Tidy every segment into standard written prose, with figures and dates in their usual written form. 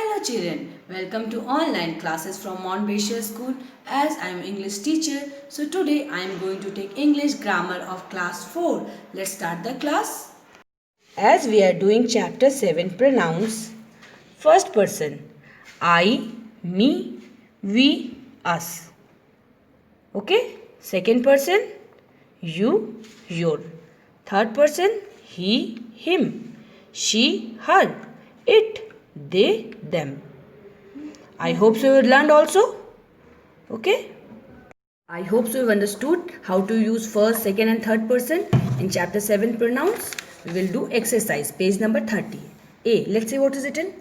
Hello children, welcome to online classes from Mount Bashir School as I am English teacher. So today I am going to take English grammar of class 4. Let's start the class. As we are doing chapter 7 pronouns, first person I, me, we, us. Okay? Second person you, your. Third person he, him, she, her, it, they, them. I hope so you learned also. Okay? I hope so you understood how to use first, second and third person in chapter 7 pronouns. We will do exercise page number 30. A. Let's see what is written.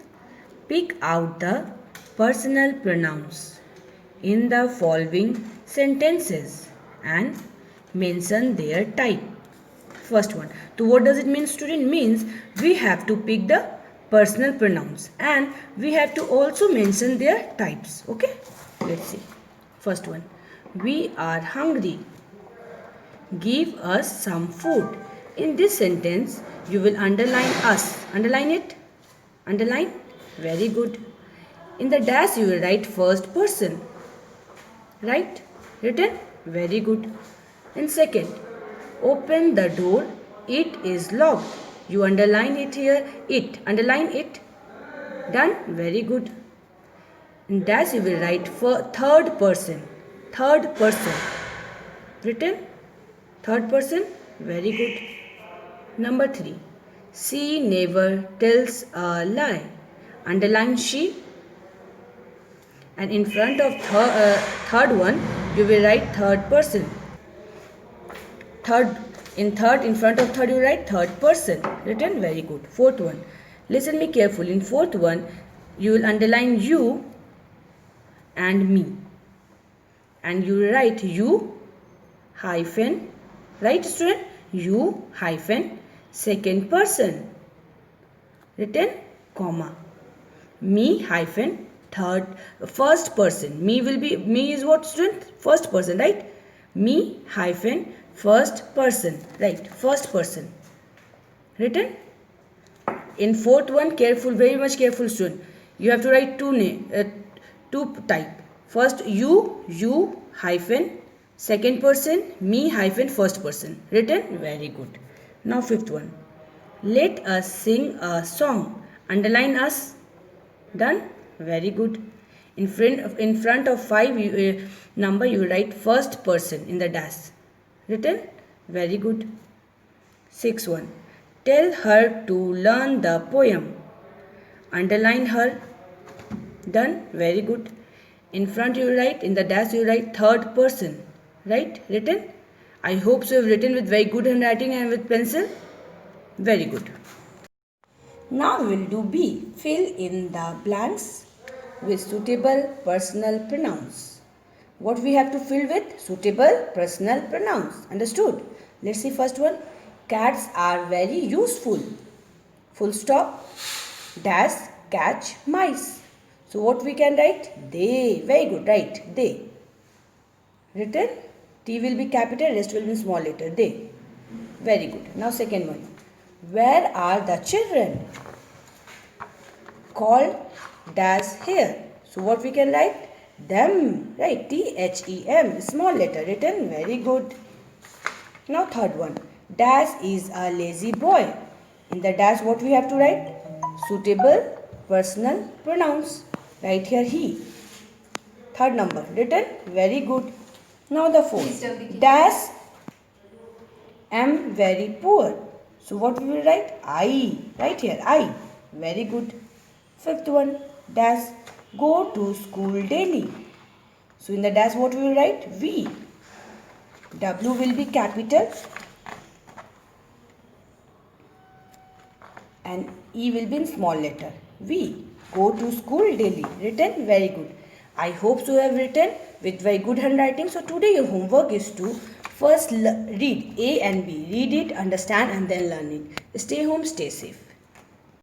Pick out the personal pronouns in the following sentences and mention their type. First one. So what does it mean, student? Means we have to pick the personal pronouns and we have to also mention their types. Okay? Let's see. First one. We are hungry. Give us some food. In this sentence, you will underline us. Underline it. Underline. Very good. In the dash, you will write first person. Right? Written? Very good. In second, open the door. It is locked. You underline it here. It. Underline it. Done? Very good. In dash you will write for third person. Third person. Written? Third person. Very good. Number 3. She never tells a lie. Underline she. And in front of third one, you will write third person. In front of third you write third person. Written? Very good. Fourth one. Listen me carefully. In fourth one, you will underline you and me. And you will write you hyphen. Right, student? You hyphen second person. Written? Comma. Me hyphen first person. Me is what, student? First person, right? Me hyphen first person, right? First person. Written? In fourth one, careful, very much careful, student. You have to write two type. First you hyphen second person, me hyphen first person. Written? Very good. Now fifth one. Let us sing a song. Underline us. Done? Very good. In front of 5 number you write first person in the dash. Written? Very good. Sixth one. Tell her to learn the poem. Underline her. Done? Very good. In front you write, in the dash you write third person. Right? Written? I hope so you have written with very good handwriting and with pencil. Very good. Now we will do B. Fill in the blanks with suitable personal pronouns. What we have to fill with? Suitable personal pronouns. Understood? Let's see first one. Cats are very useful. Full stop. Dash catch mice. So what we can write? They. Very good. Right. They. Written? T will be capital, rest will be small letter. They. Very good. Now second one. Where are the children? Called dash here. So what we can write? Them. Right. T-H-E-M. Small letter. Written? Very good. Now third one. Dash is a lazy boy. In the dash what we have to write? Suitable personal pronouns. Right here he. Third number. Written? Very good. Now the fourth. Dash am very poor. So what we will write? I. Right here. I. Very good. Fifth one. Dash go to school daily. So in the dash what we will write? We. W will be capital and E will be in small letter. We go to school daily. Written? Very good. I hope so you have written with very good handwriting. So today your homework is to first read A and B. Read it, understand and then learn it. Stay home, stay safe.